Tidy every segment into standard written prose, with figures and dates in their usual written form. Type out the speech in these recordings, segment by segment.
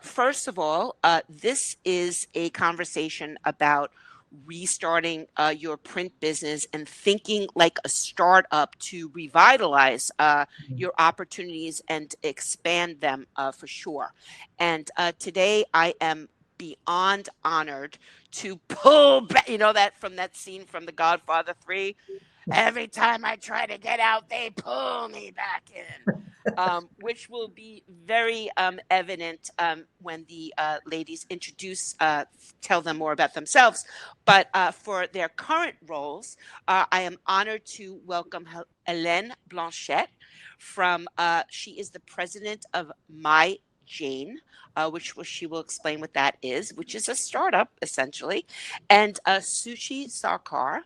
First of all, this is a conversation about restarting your print business and thinking like a startup to revitalize your opportunities and expand them for sure. And today I am beyond honored to pull back, you know, that from that scene from The Godfather 3. Every time I try to get out, they pull me back in, which will be very evident when the ladies tell them more about themselves. But for their current roles, I am honored to welcome Helene Blanchette she is the president of MyJane, she will explain what that is, which is a startup essentially, and Shuchi Sarkar,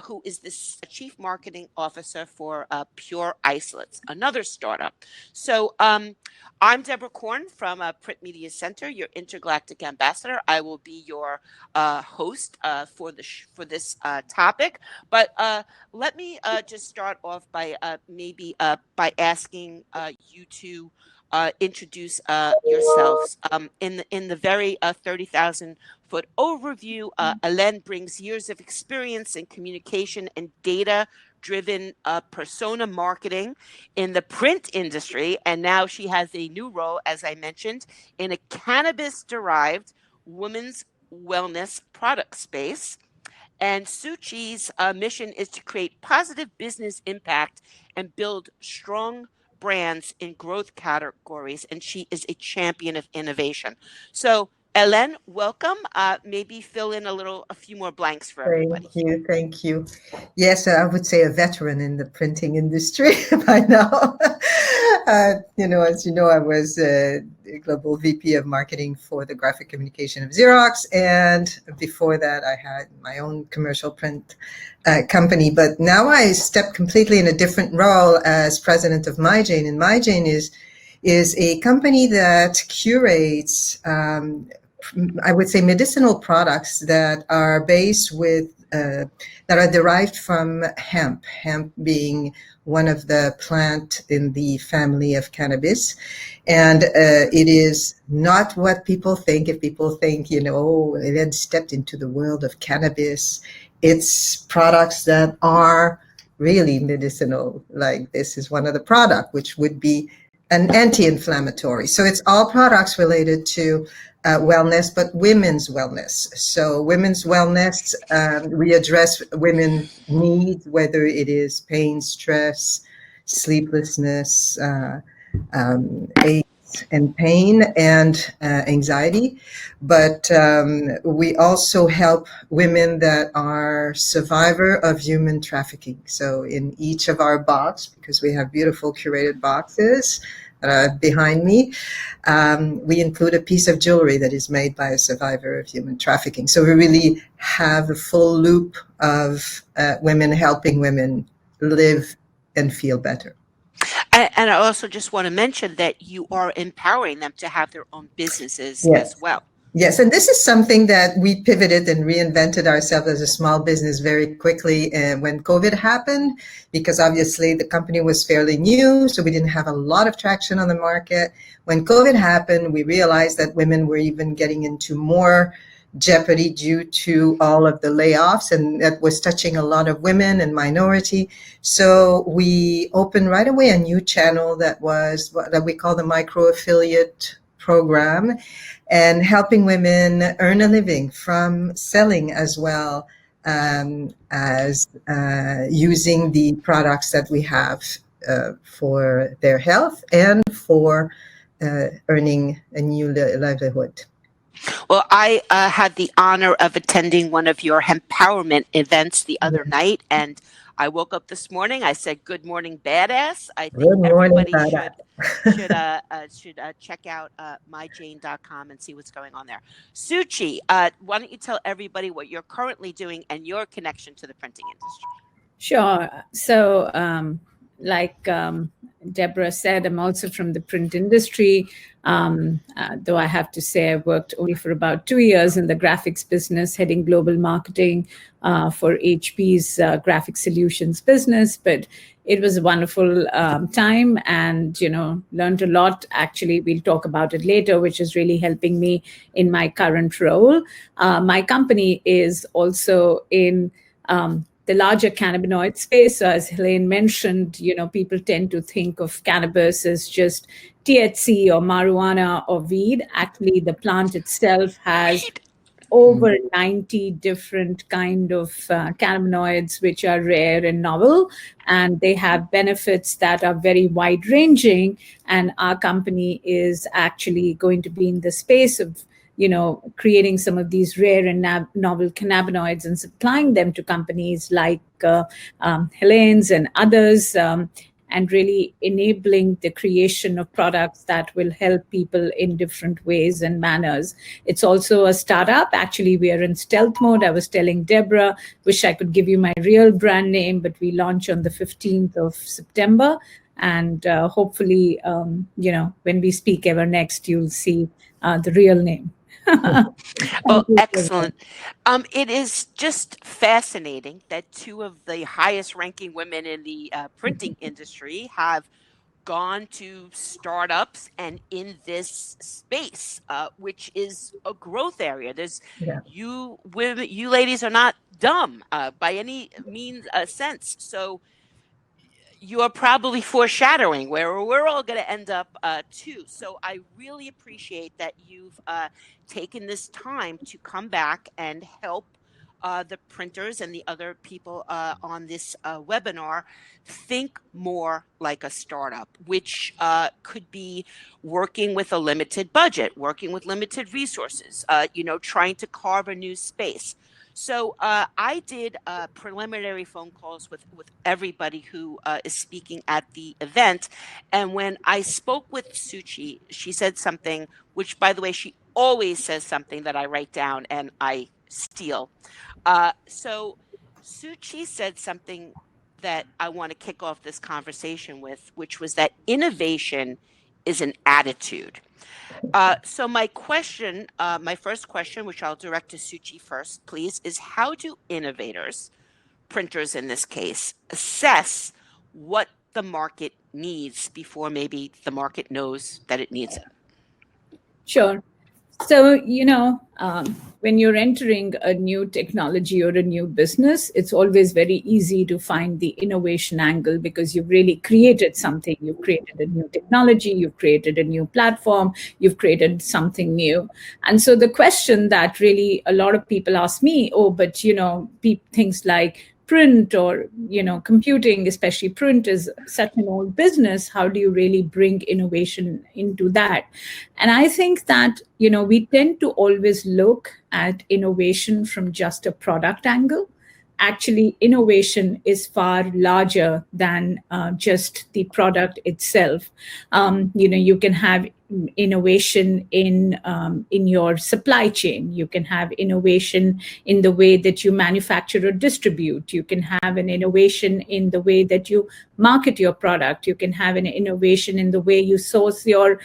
who is the chief marketing officer for Pure Isolates, another startup. So I'm Deborah Korn from PrintMediaCentr, your intergalactic ambassador. I will be your host for this topic. But let me just start off by by asking you to introduce yourselves. In the very 30,000-foot overview, Helene brings years of experience in communication and data-driven persona marketing in the print industry, and now she has a new role, as I mentioned, in a cannabis-derived women's wellness product space. And Suchi's mission is to create positive business impact and build strong brands in growth categories. And she is a champion of innovation. So, Helene, welcome. Maybe fill in a few more blanks for everybody. Thank you. Thank you. Yes, I would say a veteran in the printing industry by now. As you know, I was global VP of marketing for the graphic communication of Xerox. And before that, I had my own commercial print company. But now I step completely in a different role as president of MyJane. And MyJane is a company that curates I would say medicinal products that are that are derived from hemp being one of the plant in the family of cannabis. And it is not what people think. If people think, Helene stepped into the world of cannabis, it's products that are really medicinal. Like this is one of the products, which would be an anti-inflammatory. So it's all products related to wellness, but women's wellness. So women's wellness, we address women's needs, whether it is pain, stress, sleeplessness, aches and pain, and anxiety. But we also help women that are survivor of human trafficking. So in each of our box, because we have beautiful curated boxes behind me, we include a piece of jewelry that is made by a survivor of human trafficking. So we really have a full loop of women helping women live and feel better. And I also just want to mention that you are empowering them to have their own businesses as well. Yes, and this is something that we pivoted and reinvented ourselves as a small business very quickly when COVID happened, because obviously the company was fairly new, so we didn't have a lot of traction on the market. When COVID happened, we realized that women were even getting into more jeopardy due to all of the layoffs, and that was touching a lot of women and minority. So we opened right away a new channel that we call the micro affiliate program, and helping women earn a living from selling as well as using the products that we have for their health and for earning a new livelihood. Well, I had the honor of attending one of your empowerment events the other night, and I woke up this morning. I said, "Good morning, badass." I think everybody should check out myjane.com and see what's going on there. Shuchi, why don't you tell everybody what you're currently doing and your connection to the printing industry? Sure. So, like Deborah said, I'm also from the print industry. Though I have to say I worked only for about 2 years in the graphics business, heading global marketing for HP's graphic solutions business. But it was a wonderful time, and learned a lot. Actually, we'll talk about it later, which is really helping me in my current role. My company is also in the larger cannabinoid space. So as Helene mentioned, people tend to think of cannabis as just THC or marijuana or weed. Actually, the plant itself has over 90 different kind of cannabinoids, which are rare and novel, and they have benefits that are very wide ranging. And our company is actually going to be in the space of creating some of these rare and novel cannabinoids and supplying them to companies like Helene's and others, and really enabling the creation of products that will help people in different ways and manners. It's also a startup. Actually, we are in stealth mode. I was telling Deborah, wish I could give you my real brand name, but we launch on the 15th of September. And hopefully, when we speak ever next, you'll see the real name. Oh, excellent. It is just fascinating that two of the highest ranking women in the printing industry have gone to startups and in this space, which is a growth area. There's you women, you ladies are not dumb by any means sense. So you are probably foreshadowing where we're all going to end up too. So I really appreciate that you've taken this time to come back and help the printers and the other people on this webinar think more like a startup, which could be working with a limited budget, working with limited resources, trying to carve a new space. So I did preliminary phone calls with everybody who is speaking at the event. And when I spoke with Shuchi, she said something, which, by the way, she always says something that I write down and I steal. So Shuchi said something that I want to kick off this conversation with, which was that innovation is an attitude. So my question, my first question, which I'll direct to Shuchi first, please, is how do innovators, printers in this case, assess what the market needs before maybe the market knows that it needs it? Sure. So, when you're entering a new technology or a new business, it's always very easy to find the innovation angle because you've really created something. You've created a new technology, you've created a new platform, you've created something new. And so the question that really a lot of people ask me, but, things like print or computing, especially print, is such an old business. How do you really bring innovation into that? And I think that we tend to always look at innovation from just a product angle. Actually, innovation is far larger than just the product itself. You can have innovation in your supply chain. You can have innovation in the way that you manufacture or distribute. You can have an innovation in the way that you market your product. You can have an innovation in the way you source your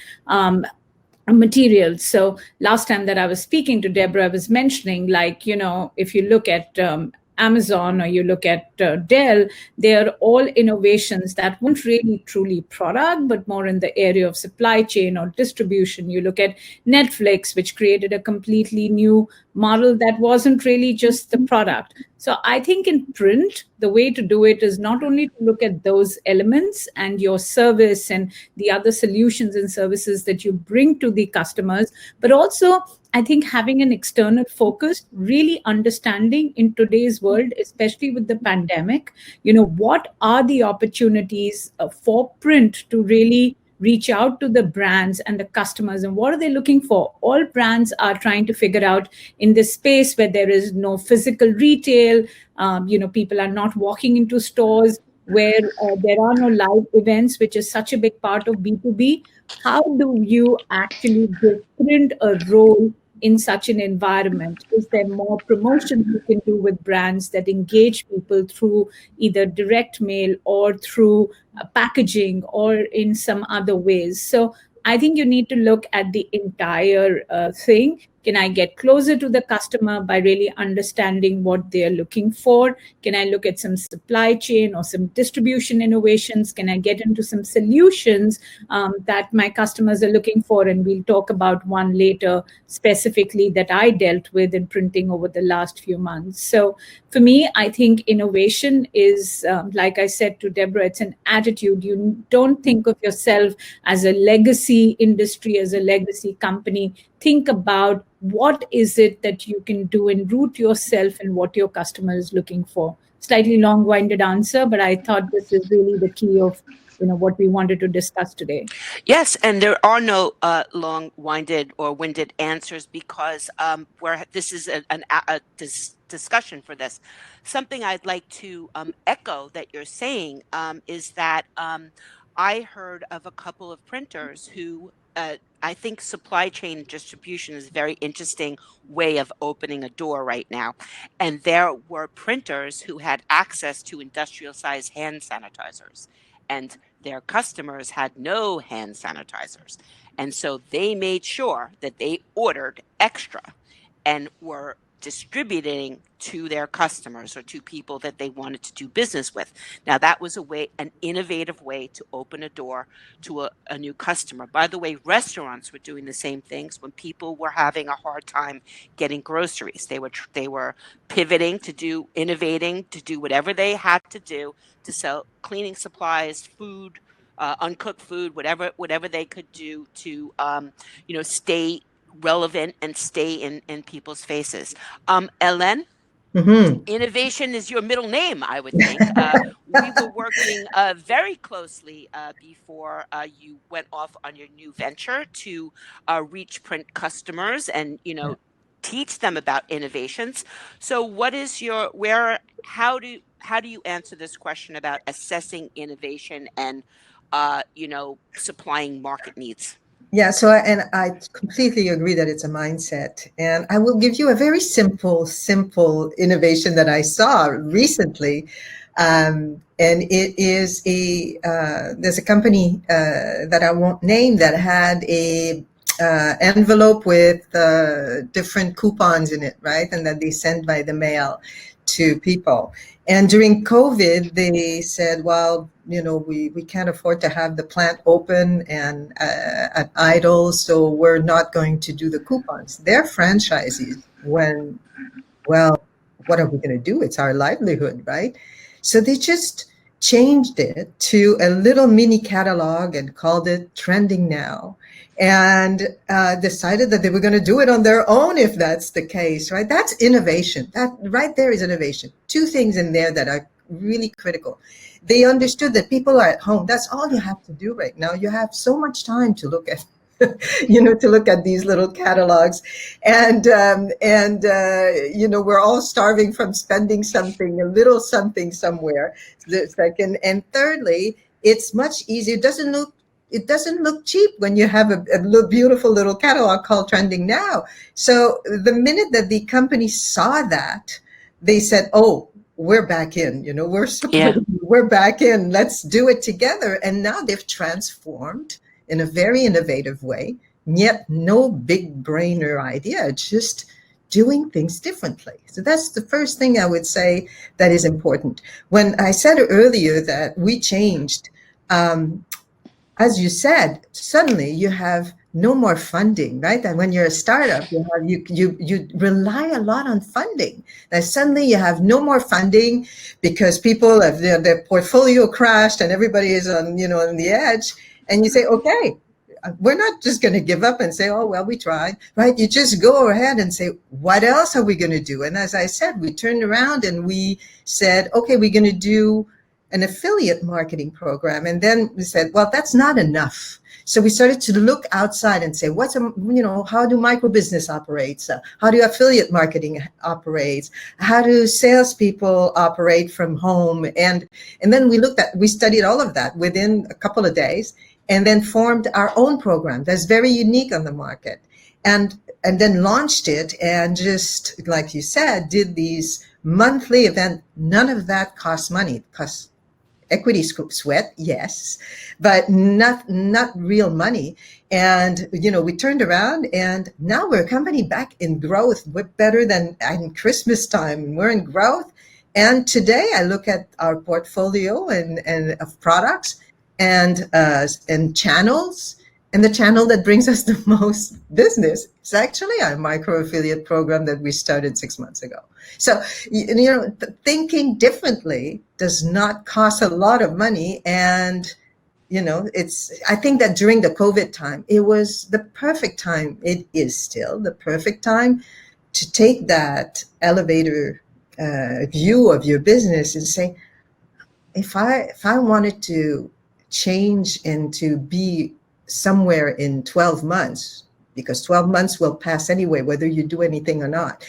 materials. So last time that I was speaking to Deborah, I was mentioning, if you look at Amazon or you look at Dell, they are all innovations that weren't really truly product, but more in the area of supply chain or distribution. You look at Netflix, which created a completely new model that wasn't really just the product. So I think in print, the way to do it is not only to look at those elements and your service and the other solutions and services that you bring to the customers, but also I think having an external focus, really understanding in today's world, especially with the pandemic, what are the opportunities for print to really reach out to the brands and the customers, and what are they looking for? All brands are trying to figure out in this space where there is no physical retail, people are not walking into stores, where there are no live events, which is such a big part of B2B. How do you actually give print a role in such an environment? Is there more promotion you can do with brands that engage people through either direct mail or through packaging or in some other ways? So I think you need to look at the entire thing. Can I get closer to the customer by really understanding what they're looking for? Can I look at some supply chain or some distribution innovations? Can I get into some solutions that my customers are looking for? And we'll talk about one later specifically that I dealt with in printing over the last few months. So for me, I think innovation is, like I said to Deborah, it's an attitude. You don't think of yourself as a legacy industry, as a legacy company. Think about what is it that you can do and root yourself in what your customer is looking for. Slightly long-winded answer, but I thought this is really the key of what we wanted to discuss today. Yes, and there are no long-winded or winded answers because this is a discussion for this. Something I'd like to echo that you're saying is that I heard of a couple of printers who I think supply chain distribution is a very interesting way of opening a door right now. And there were printers who had access to industrial size hand sanitizers, and their customers had no hand sanitizers. And so they made sure that they ordered extra and were distributing to their customers or to people that they wanted to do business with. Now that was an innovative way to open a door to a new customer. By the way, restaurants were doing the same things when people were having a hard time getting groceries. They were pivoting to innovating, to do whatever they had to do to sell cleaning supplies, food, uncooked food, whatever they could do to stay relevant and stay in people's faces. Helene, innovation is your middle name, I would think. We were working very closely before you went off on your new venture to reach print customers and teach them about innovations. So what is how do you answer this question about assessing innovation and supplying market needs? Yeah, so I completely agree that it's a mindset. And I will give you a very simple innovation that I saw recently. And it is there's a company that I won't name that had a envelope with different coupons in it, right? And that they send by the mail to people. And during COVID, they said, well, we can't afford to have the plant open and at idle, so we're not going to do the coupons. Their franchisees went, well, what are we going to do? It's our livelihood, right? So they just changed it to a little mini catalog and called it Trending Now, and decided that they were going to do it on their own if that's the case, right? That's innovation. That right there is innovation. Two things in there that are really critical. They understood that people are at home. That's all you have to do right now. You have so much time to look at, to look at these little catalogs, and we're all starving from spending a little something somewhere. Second, and thirdly, it's much easier. It doesn't look cheap when you have a beautiful little catalog called Trending Now. So the minute that the company saw that, they said, "Oh, we're back in. We're back in. Let's do it together." And now they've transformed in a very innovative way. Yet no big brainer idea, just doing things differently. So that's the first thing I would say that is important. When I said earlier that we changed, as you said, suddenly you have no more funding, right? And when you're a startup, you rely a lot on funding. And suddenly you have no more funding because people have their portfolio crashed and everybody is on the edge. And you say, okay, we're not just going to give up and say, oh, well, we tried, right? You just go ahead and say, what else are we going to do? And as I said, we turned around and we said, okay, we're going to do an affiliate marketing program. And then we said, well, that's not enough. So we started to look outside and say, how do micro business operates? How do affiliate marketing operates? How do salespeople operate from home? And then we studied all of that within a couple of days and then formed our own program that's very unique on the market. And and then launched it, and just like you said, did these monthly event. None of that costs money. It costs equity sweat, yes, but not real money. And we turned around, and now we're a company back in growth. We're better than in Christmas time. We're in growth. And today I look at our portfolio and of products and channels, and the channel that brings us the most business is actually our micro affiliate program that we started 6 months ago. So, thinking differently does not cost a lot of money. And, I think that during the COVID time, it was the perfect time. It is still the perfect time to take that elevator view of your business and say, if I wanted to change and to be somewhere in 12 months, because 12 months will pass anyway, whether you do anything or not.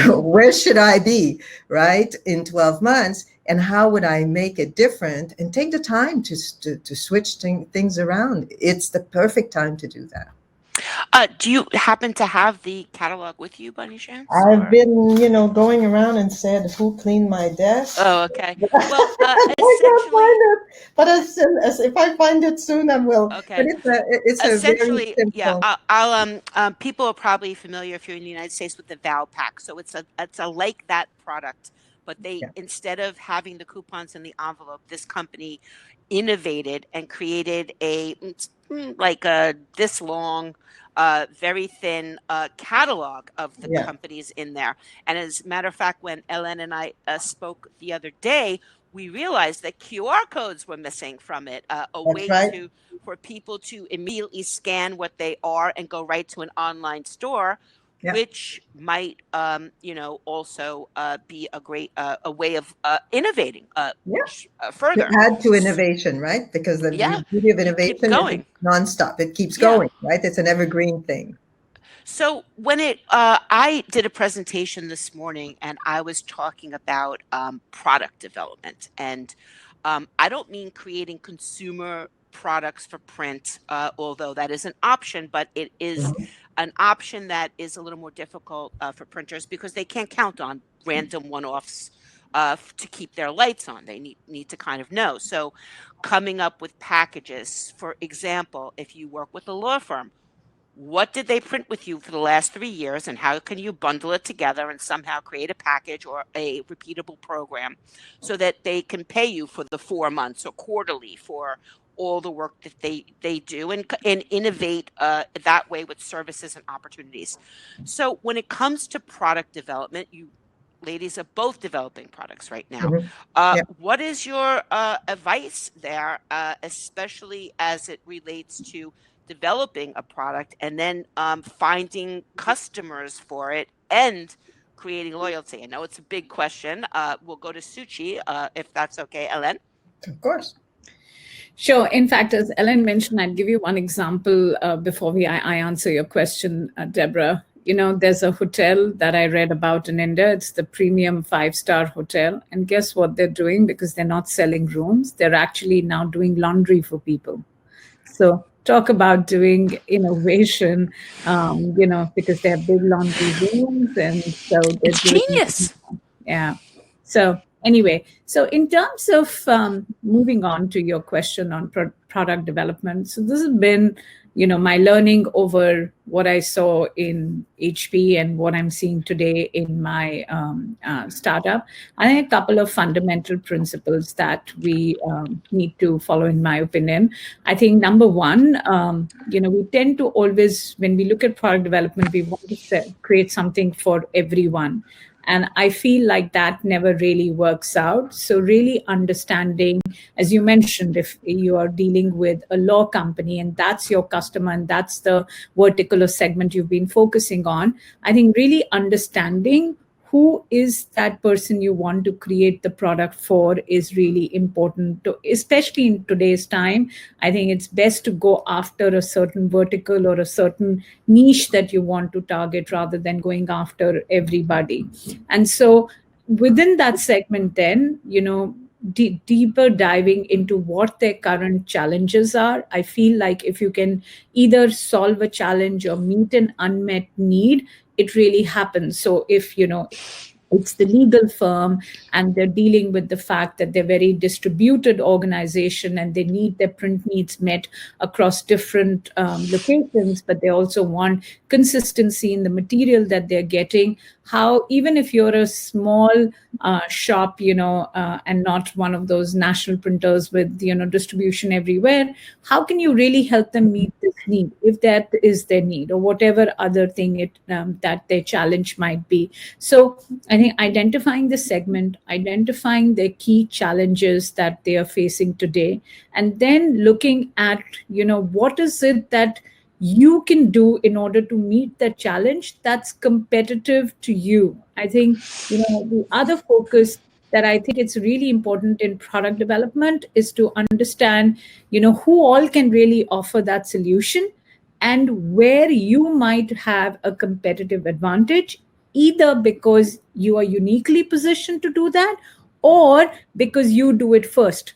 Where should I be, right, in 12 months? And how would I make it different? And take the time to switch things around. It's the perfect time to do that. Do you happen to have the catalog with you, by any chance? I've been, going around and said, "Who cleaned my desk?" Oh, okay. Well, I can't find it, but as if I find it soon, I will. Okay. But it's a very simple. Yeah. I'll people are probably familiar if you're in the United States with the Val Pack. So it's a like that product, but instead of having the coupons in the envelope, this company innovated and created this long, very thin catalog of the companies in there. And as a matter of fact, when Helene and I spoke the other day, we realized that QR codes were missing from it. For people to immediately scan what they are and go right to an online store, which might, also be a great a way of innovating further. To add to innovation, right? Because the beauty of innovation is nonstop. It keeps going, right? It's an evergreen thing. So when I did a presentation this morning, and I was talking about product development, and I don't mean creating consumer products for print, although that is an option, but it is an option that is a little more difficult for printers because they can't count on random one-offs to keep their lights on. They need to kind of know. So coming up with packages, for example, if you work with a law firm, what did they print with you for the last 3 years, and how can you bundle it together and somehow create a package or a repeatable program so that they can pay you for the 4 months or quarterly for all the work that they do, and innovate that way with services and opportunities. So when it comes to product development, you ladies are both developing products right now. What is your advice there, especially as it relates to developing a product and then finding customers for it and creating loyalty? I know it's a big question. We'll go to Shuchi, if that's okay, Helene. Of course. Sure. In fact, as Helene mentioned, I'd give you one example before I answer your question, Deborah. There's a hotel that I read about in India. It's the premium 5-star hotel. And guess what they're doing? Because they're not selling rooms, they're actually now doing laundry for people. So talk about doing innovation, because they have big laundry rooms. And so it's genius. Yeah. So anyway, so in terms of moving on to your question on product development, so this has been, my learning over what I saw in HP and what I'm seeing today in my startup. I think a couple of fundamental principles that we need to follow, in my opinion. I think number one, we tend to always, when we look at product development, we want to create something for everyone. And I feel like that never really works out. So really understanding, as you mentioned, if you are dealing with a law company and that's your customer and that's the vertical or segment you've been focusing on, I think really understanding who is that person you want to create the product for is really important, especially in today's time. I think it's best to go after a certain vertical or a certain niche that you want to target rather than going after everybody. And so within that segment, then, deeper diving into what their current challenges are. I feel like if you can either solve a challenge or meet an unmet need, it really happens. So if it's the legal firm and they're dealing with the fact that they're very distributed organization and they need their print needs met across different locations, but they also want consistency in the material that they're getting. How, even if you're a small shop, and not one of those national printers with distribution everywhere, how can you really help them meet this need, if that is their need, or whatever other thing that their challenge might be? So I think identifying the segment, identifying the key challenges that they are facing today, and then looking at, what is it that you can do in order to meet that challenge that's competitive to you. I think, the other focus that I think it's really important in product development is to understand, who all can really offer that solution and where you might have a competitive advantage, either because you are uniquely positioned to do that or because you do it first.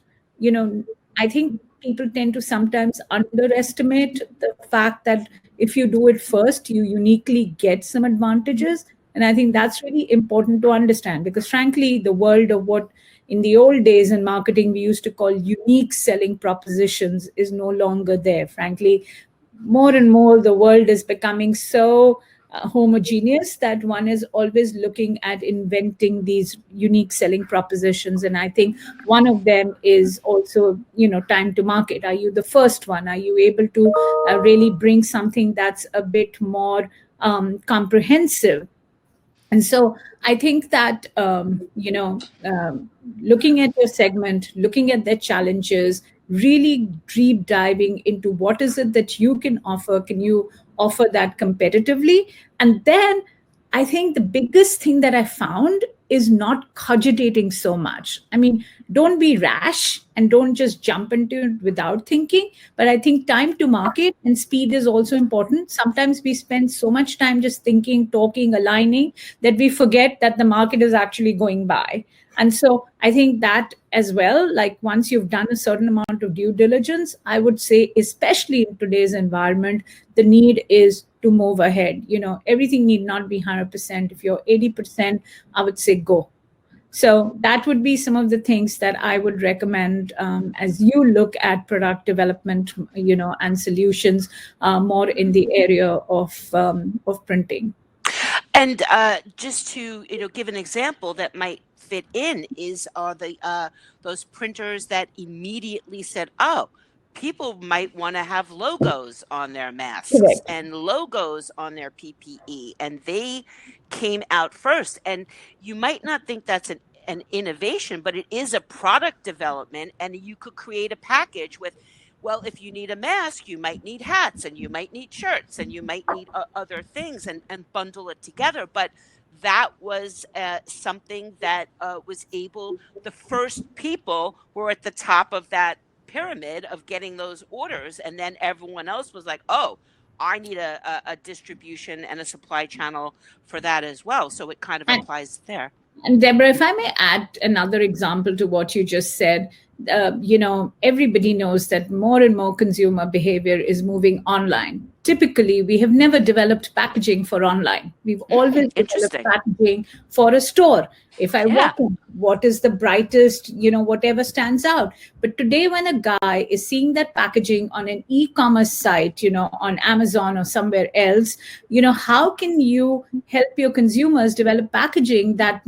I think people tend to sometimes underestimate the fact that if you do it first, you uniquely get some advantages. And I think that's really important to understand, because frankly, the world of what in the old days in marketing we used to call unique selling propositions is no longer there. Frankly, more and more the world is becoming so homogeneous that one is always looking at inventing these unique selling propositions. And I think one of them is also, time to market. Are you the first one? Are you able to really bring something that's a bit more comprehensive? And so I think that, looking at your segment, looking at their challenges, really deep diving into what is it that you can offer. Can you offer that competitively? And then I think the biggest thing that I found is not cogitating so much. I mean, don't be rash and don't just jump into it without thinking. But I think time to market and speed is also important. Sometimes we spend so much time just thinking, talking, aligning, that we forget that the market is actually going by. And so I think that as well, like once you've done a certain amount of due diligence, I would say, especially in today's environment, the need is to move ahead. Everything need not be 100%. If you're 80%, I would say go. So that would be some of the things that I would recommend as you look at product development, and solutions more in the area of printing. And just to give an example that might fit in is those printers that immediately said, "Oh, people might want to have logos on their masks Correct. and logos on their PPE," and they came out first. And you might not think that's an innovation, but it is a product development, and you could create a package with, well, if you need a mask, you might need hats, and you might need shirts, and you might need other things, and bundle it together. But that was something that was the first people were at the top of that pyramid of getting those orders. And then everyone else was like, oh, I need a distribution and a supply channel for that as well. So it kind of applies there. And Deborah, if I may add another example to what you just said, everybody knows that more and more consumer behavior is moving online. Typically, we have never developed packaging for online. We've always developed packaging for a store. If I walk in, what is the brightest, whatever stands out. But today, when a guy is seeing that packaging on an e-commerce site, on Amazon or somewhere else, how can you help your consumers develop packaging that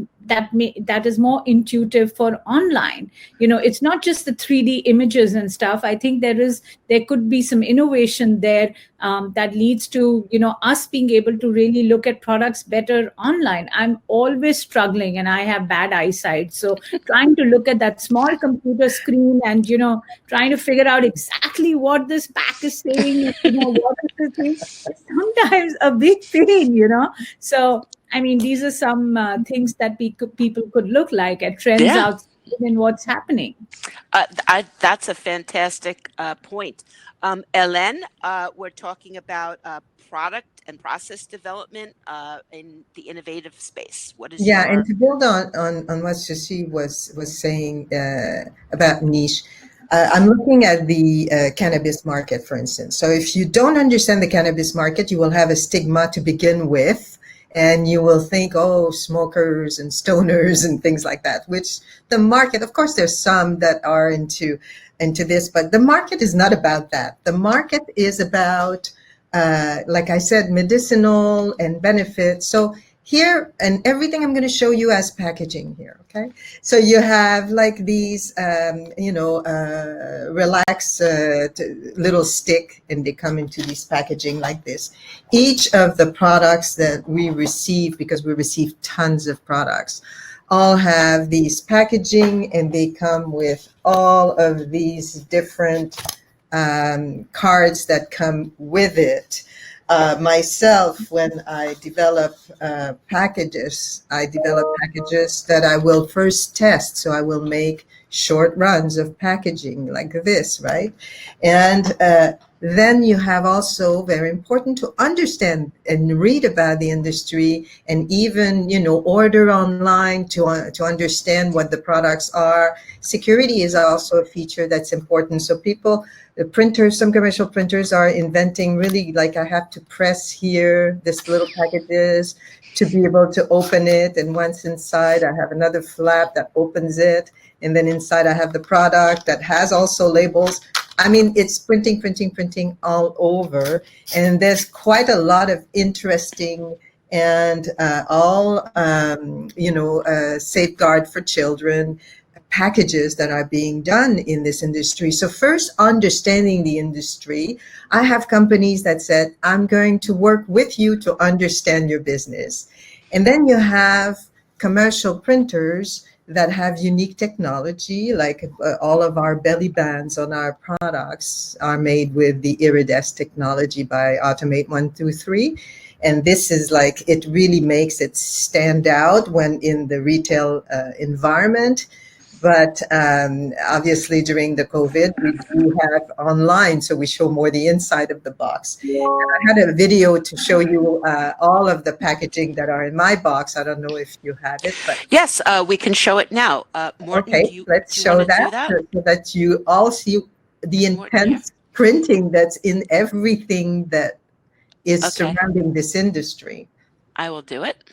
is more intuitive for online? It's not just the 3D images and stuff. I think there could be some innovation there that leads to us being able to really look at products better online. I'm always struggling, and I have bad eyesight, so trying to look at that small computer screen and trying to figure out exactly what this pack is saying, what is the thing, is sometimes a big pain. So I mean, these are some things that people could look like at trends out in what's happening. That's a fantastic point. Helene, we're talking about product and process development in the innovative space. What is Yeah, and your... to build on what Shashi was saying about niche, I'm looking at the cannabis market, for instance. So if you don't understand the cannabis market, you will have a stigma to begin with, and you will think, oh, smokers and stoners and things like that. Which the market, of course, there's some that are into this, but the market is not about that. The market is about, like I said, medicinal and benefits. So here, and everything I'm going to show you as packaging here, okay? So you have like these, relax little stick, and they come into this packaging like this. Each of the products that we receive, because we receive tons of products, all have these packaging, and they come with all of these different cards that come with it. Myself, when I develop packages, I develop packages that I will first test. So I will make short runs of packaging like this, right? And then you have also very important to understand and read about the industry, and even order online to understand what the products are. Security is also a feature that's important. So the printers, some commercial printers are inventing really, like, I have to press here this little packages to be able to open it, and once inside I have another flap that opens it, and then inside I have the product that has also labels. I mean, it's printing all over, and there's quite a lot of interesting and safeguard for children packages that are being done in this industry. So first, understanding the industry. I have companies that said, I'm going to work with you to understand your business. And then you have commercial printers that have unique technology, like all of our belly bands on our products are made with the Iridesce technology by Automate 123. And this is like, it really makes it stand out when in the retail environment. But obviously during the COVID, we do have online, so we show more the inside of the box. And I had a video to show you all of the packaging that are in my box. I don't know if you have it, but Yes, we can show it now. Morton, okay, let's do you show want to do that that? so that you all see the Is Morton here? intense printing that's in everything that is Okay, surrounding this industry. I will do it.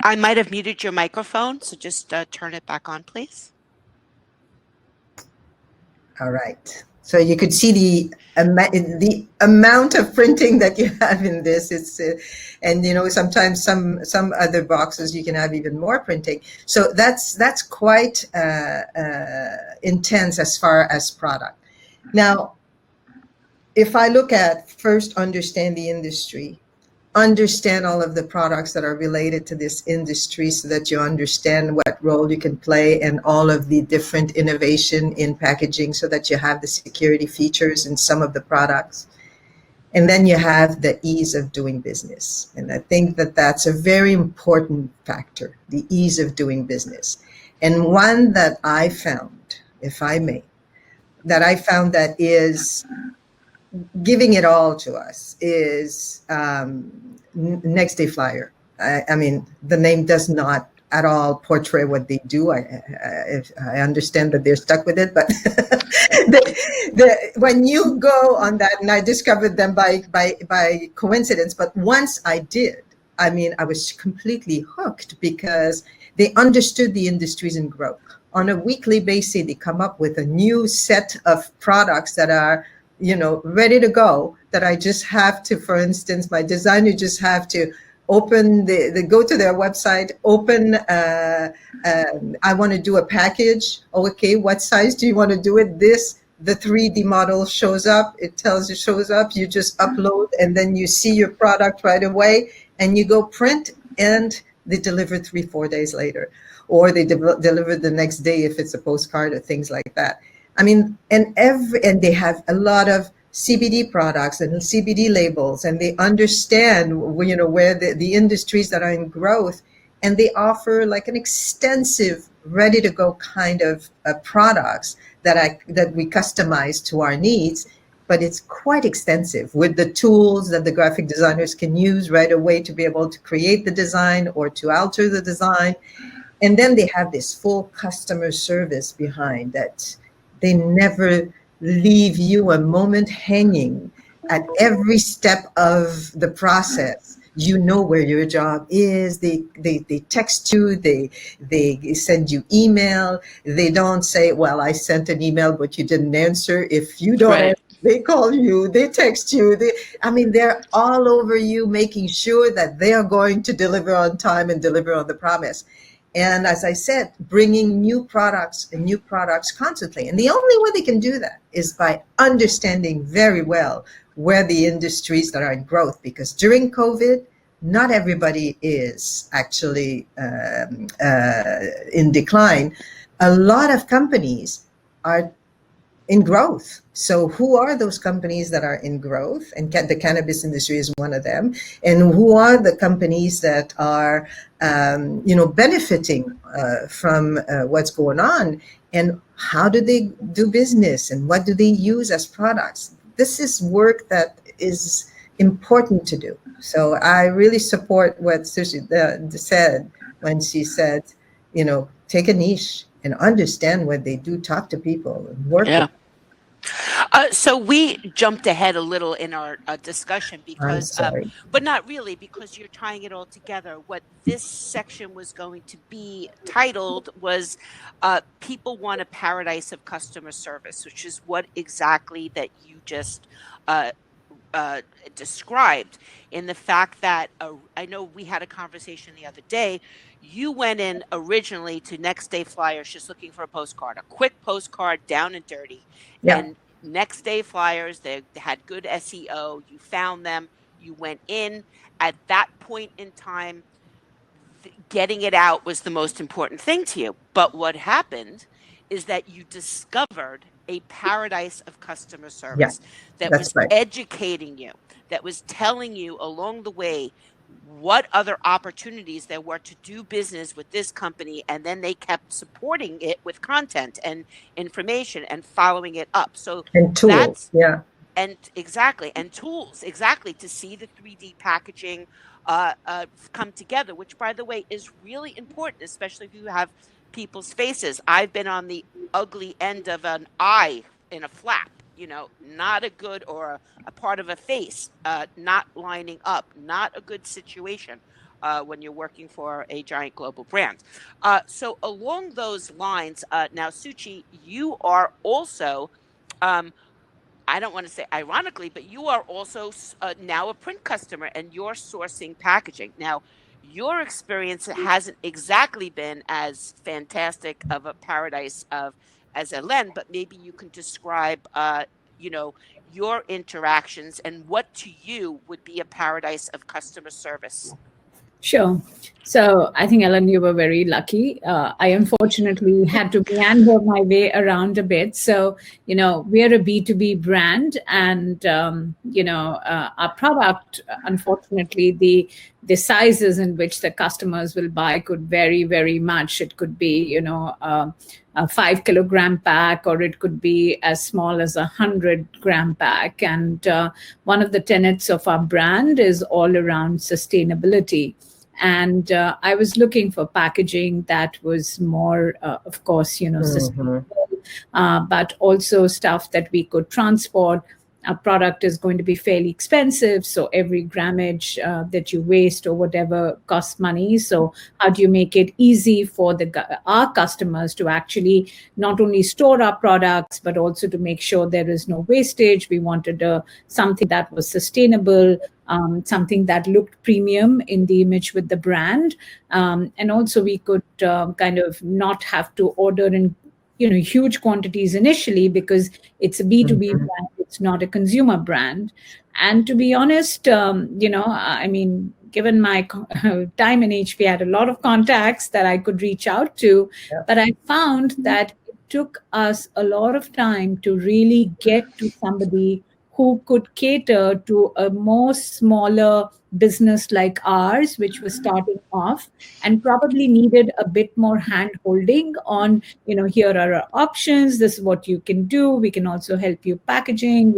I might have muted your microphone, so just turn it back on, please. All right. So you could see the amount of printing that you have in this. It's and sometimes some other boxes you can have even more printing. So that's quite intense as far as product. Now, if I look at first understand the industry, understand all of the products that are related to this industry so that you understand what role you can play and all of the different innovation in packaging so that you have the security features in some of the products. And then you have the ease of doing business. And I think that that's a very important factor, the ease of doing business. And one that I found, if I may, that is giving it all to us is Next Day Flyer. I mean, the name does not at all portray what they do. I understand that they're stuck with it, but when you go on that, and I discovered them by coincidence, but once I did, I mean, I was completely hooked because they understood the industries in growth. On a weekly basis, they come up with a new set of products that are ready to go, that I just have to, for instance, my designer just have to open go to their website, open, I want to do a package. Okay, what size do you want to do it? The 3D model shows up, shows up, you just upload, and then you see your product right away, and you go print, and they deliver 3-4 days later, or they deliver the next day if it's a postcard or things like that. I mean, and they have a lot of CBD products and CBD labels, and they understand, where the industries that are in growth, and they offer like an extensive, ready to go kind of products that we customize to our needs. But it's quite extensive with the tools that the graphic designers can use right away to be able to create the design or to alter the design. And then they have this full customer service behind that. They never leave you a moment hanging at every step of the process. You know where your job is. They text you. They send you email. They don't say, "Well, I sent an email, but you didn't answer." If you don't answer, they call you. They text you. They're all over you, making sure that they are going to deliver on time and deliver on the promise. And as I said, bringing new products constantly. And the only way they can do that is by understanding very well where the industries that are in growth. Because during COVID, not everybody is actually in decline. A lot of companies are in growth. So who are those companies that are in growth? And the cannabis industry is one of them. And who are the companies that are, benefiting from what's going on? And how do they do business? And what do they use as products? This is work that is important to do. So I really support what Shuchi said when she said, take a niche and understand what they do, talk to people, and work with. So we jumped ahead a little in our discussion because, but not really, because you're tying it all together. What this section was going to be titled was People Want a Paradise of Customer Service, which is what exactly that you just described, in the fact that I know we had a conversation the other day. You went in originally to Next Day Flyers just looking for a postcard, a quick postcard, down and dirty. Yeah. And Next Day Flyers, they had good SEO. You found them. You went in. At that point in time, getting it out was the most important thing to you. But what happened is that you discovered a paradise of customer service that was educating you, that was telling you along the way what other opportunities there were to do business with this company, and then they kept supporting it with content and information and following it up. So and tools, and tools, to see the 3D packaging come together, which, by the way, is really important, especially if you have people's faces. I've been on the ugly end of an eye in a flap, not a good, or a part of a face not lining up, not a good situation when you're working for a giant global brand. So along those lines, now, Shuchi, you are also I don't want to say ironically, but you are also now a print customer and you're sourcing packaging. Now, your experience hasn't exactly been as fantastic of a paradise of as Helene, but maybe you can describe, you know, your interactions and what to you would be a paradise of customer service. Sure. So I think, Ellen, you were very lucky. I unfortunately had to meander my way around a bit. So, we're a B2B brand, and, our product, unfortunately, the sizes in which the customers will buy could vary very much. It could be, a 5 kilogram pack, or it could be as small as 100 gram pack. And one of the tenets of our brand is all around sustainability. And I was looking for packaging that was more, of course, sustainable, but also stuff that we could transport. Our product is going to be fairly expensive, so every grammage that you waste or whatever costs money. So how do you make it easy for our customers to actually not only store our products, but also to make sure there is no wastage? We wanted something that was sustainable, something that looked premium in the image with the brand, and also we could kind of not have to order in huge quantities initially, because it's a B2B brand, it's not a consumer brand. And to be honest, I mean, given my time in HP, I had a lot of contacts that I could reach out to, but I found that it took us a lot of time to really get to somebody who could cater to a more smaller business like ours, which was starting off and probably needed a bit more hand holding on, here are our options, this is what you can do, we can also help you packaging,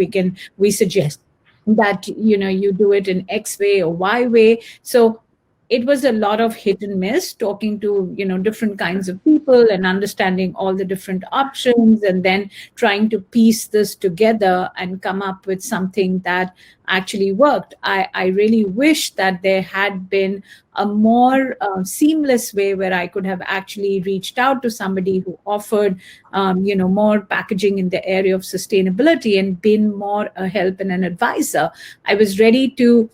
we suggest that you do it in X way or Y way. So it was a lot of hit and miss, talking to different kinds of people and understanding all the different options, and then trying to piece this together and come up with something that actually worked. I really wish that there had been a more seamless way where I could have actually reached out to somebody who offered more packaging in the area of sustainability and been more a help and an advisor. I was ready to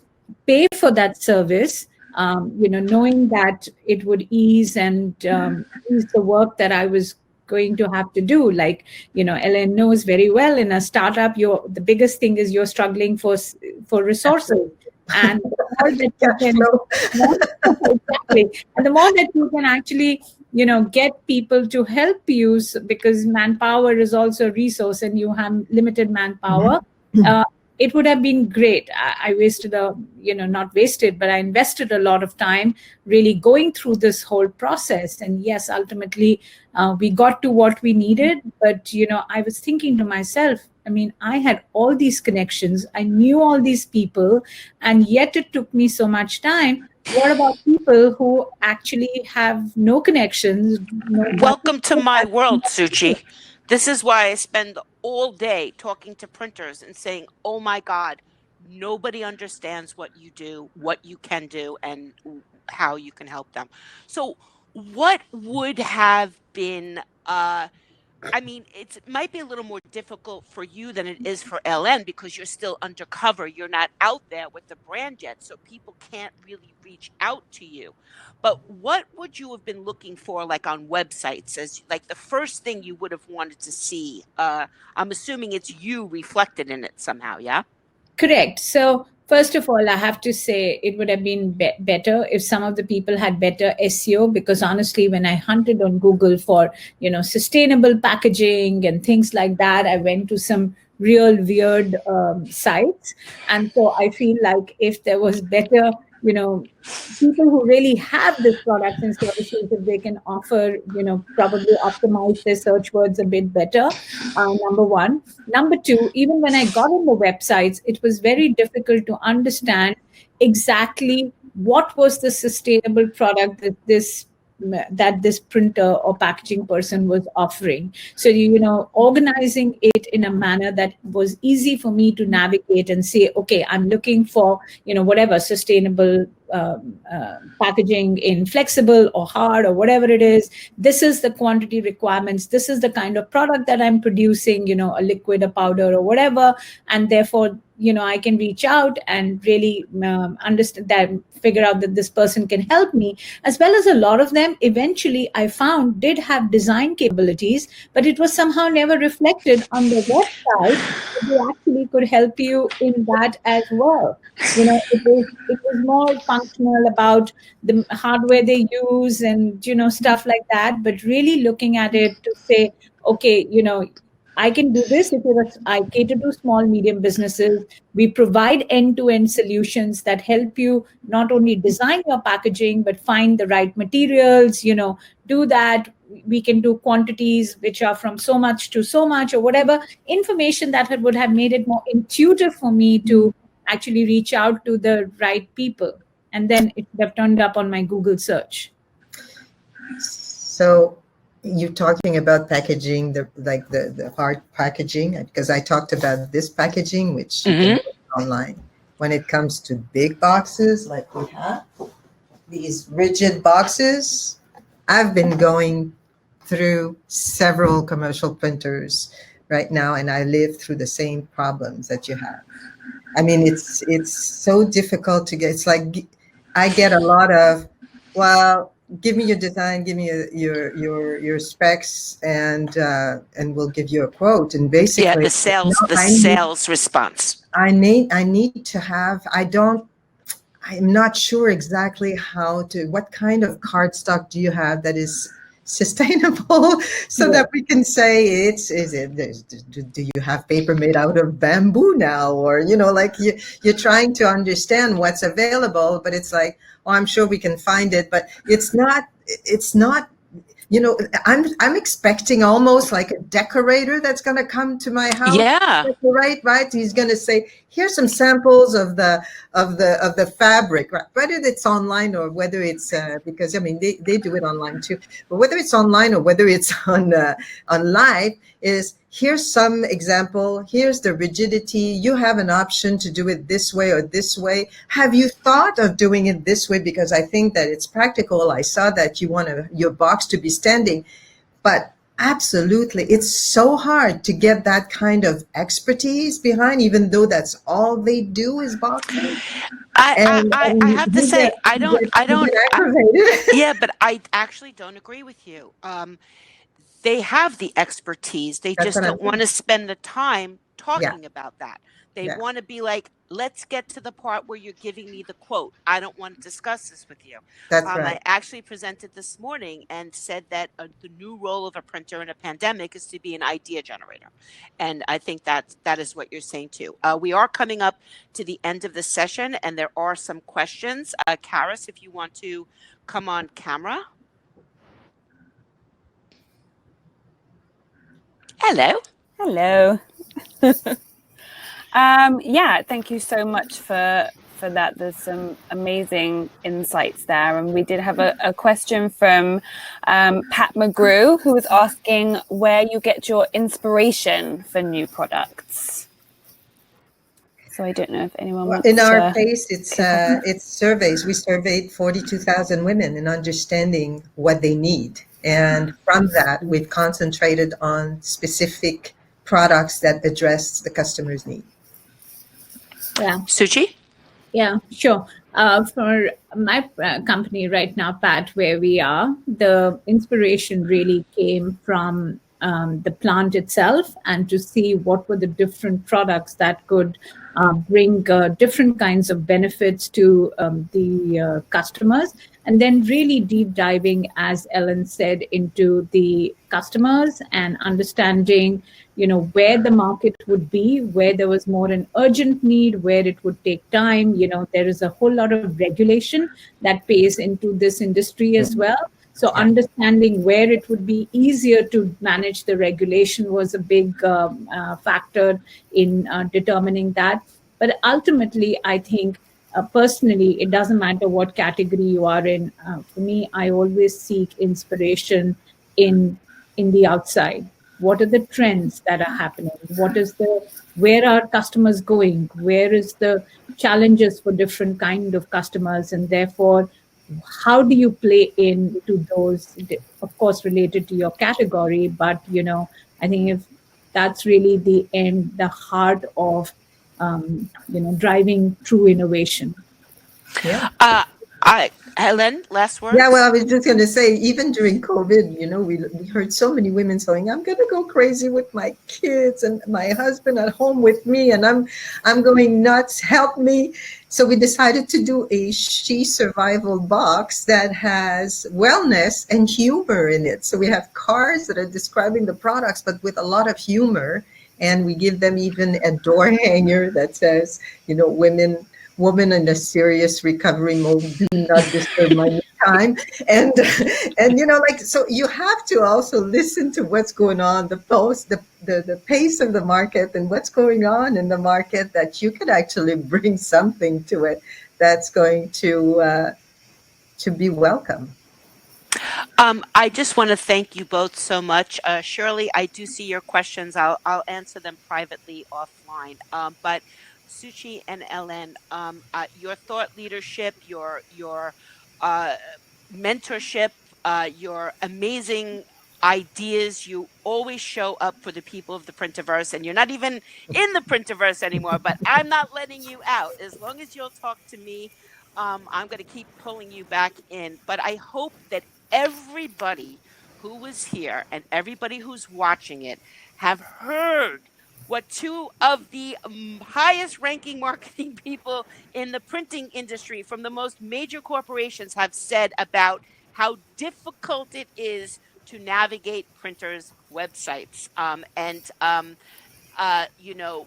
pay for that service, knowing that it would ease and ease the work that I was going to have to do. Like, Ellen knows very well, in a startup, the biggest thing is you're struggling for resources. And the more that you can, exactly, and the more that you can actually, get people to help you, because manpower is also a resource, and you have limited manpower. It would have been great. I wasted not wasted, but I invested a lot of time really going through this whole process. And yes, ultimately, we got to what we needed. But, I was thinking to myself, I mean, I had all these connections. I knew all these people, and yet it took me so much time. What about people who actually have no connections? Welcome to my world, Shuchi. This is why I spend all day talking to printers and saying, oh my God, nobody understands what you do, what you can do, and how you can help them. So what would have been, I mean, it might be a little more difficult for you than it is for LN, because you're still undercover. You're not out there with the brand yet, so people can't really reach out to you. But what would you have been looking for, like on websites, as like the first thing you would have wanted to see? I'm assuming it's you reflected in it somehow, yeah? Correct. So first of all, I have to say it would have been better if some of the people had better SEO, because honestly, when I hunted on Google for, sustainable packaging and things like that, I went to some real weird sites. And so I feel like if there was better, people who really have this products and services that they can offer, probably optimize their search words a bit better. Number one. Number two, even when I got on the websites, it was very difficult to understand exactly what was the sustainable product that this printer or packaging person was offering. So, organizing it in a manner that was easy for me to navigate and say, okay, I'm looking for, whatever sustainable packaging in flexible or hard or whatever it is. This is the quantity requirements. This is the kind of product that I'm producing, a liquid, a powder, or whatever. And therefore, I can reach out and really understand that, figure out that this person can help me, as well as a lot of them eventually I found did have design capabilities, but it was somehow never reflected on the website. They actually could help you in that as well. It was more functional about the hardware they use and, stuff like that, but really looking at it to say, okay, I can do this. I cater to small, medium businesses. We provide end-to-end solutions that help you not only design your packaging, but find the right materials, do that. We can do quantities which are from so much to so much, or whatever information that would have made it more intuitive for me to actually reach out to the right people. And then it would have turned up on my Google search. So you're talking about packaging, the hard packaging, because I talked about this packaging, which you can get online. When it comes to big boxes, like we have these rigid boxes, I've been going through several commercial printers right now, and I live through the same problems that you have. I mean, it's so difficult to get. It's like I get a lot of, well, give me your design, give me your specs, and we'll give you a quote. And basically, the sales response. I need to have. I'm not sure exactly what kind of cardstock do you have that is sustainable, so that we can say do you have paper made out of bamboo now, or you're trying to understand what's available, but it's like, oh, I'm sure we can find it, but it's not I'm expecting almost like a decorator that's going to come to my house. Yeah. Right. He's going to say, here's some samples of the fabric, right? Whether it's online or whether it's because they do it online too, but whether it's online or whether it's on live, is here's some example, here's the rigidity, you have an option to do it this way or this way. Have you thought of doing it this way? Because I think that it's practical. I saw that you want your box to be standing, but absolutely, it's so hard to get that kind of expertise behind, even though that's all they do is boxing. I have to say, I don't. Yeah, but I actually don't agree with you. They have the expertise. They just don't want to spend the time talking about that. They want to be like, let's get to the part where you're giving me the quote. I don't want to discuss this with you. That's right. I actually presented this morning and said that the new role of a printer in a pandemic is to be an idea generator. And I think that is what you're saying too. We are coming up to the end of the session, and there are some questions. Karis, if you want to come on camera. Hello. Thank you so much for that. There's some amazing insights there. And we did have a question from Pat McGrew, who was asking where you get your inspiration for new products. So I don't know if anyone wants in our case, it's surveys. We surveyed 42,000 women in understanding what they need. And from that, we've concentrated on specific products that address the customer's need. Yeah. Shuchi? Yeah, sure. For my company right now, Pat, where we are, the inspiration really came from the plant itself, and to see what were the different products that could bring different kinds of benefits to the customers. And then really deep diving, as Ellen said, into the customers and understanding, where the market would be, where there was more an urgent need, where it would take time. There is a whole lot of regulation that pays into this industry as well. So understanding where it would be easier to manage the regulation was a big factor in determining that. But ultimately, I think personally, it doesn't matter what category you are in. For me, I always seek inspiration in the outside. what are the trends that are happening, where are customers going, where is the challenges for different kind of customers, and therefore how do you play into those, of course related to your category, but I think if that's really the heart of driving true innovation. Yeah. Helen, last Yeah, well, I words. was just going to say, even during COVID, we heard so many women saying, "I'm going to go crazy with my kids and my husband at home with me, and I'm going nuts. Help me!" So we decided to do a She Survival box that has wellness and humor in it. So we have cards that are describing the products, but with a lot of humor, and we give them even a door hanger that says, woman in a serious recovery mode, do not disturb my me time. And like, so you have to also listen to what's going on, the post, the pace of the market, and what's going on in the market, that you could actually bring something to it that's going to be welcome. I just want to thank you both so much. Shirley, I do see your questions. I'll answer them privately offline. But Suchi and Ellen, your thought leadership, your uh, mentorship, your amazing ideas. You always show up for the people of the Printiverse, and you're not even in the Printiverse anymore. But I'm not letting you out. As long as you'll talk to me, I'm going to keep pulling you back in. But I hope that everybody who was here and everybody who's watching it have heard what two of the highest ranking marketing people in the printing industry from the most major corporations have said about how difficult it is to navigate printers' websites. You know,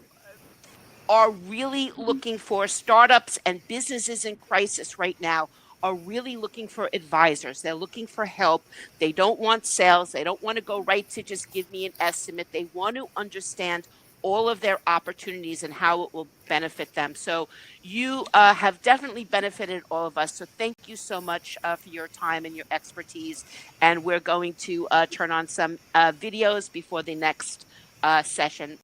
are really looking for startups, and businesses in crisis right now are really looking for advisors. They're looking for help. They don't want sales. They don't want to go right to just give me an estimate. They want to understand all of their opportunities and how it will benefit them. So you have definitely benefited all of us. So thank you so much for your time and your expertise. And we're going to turn on some videos before the next session.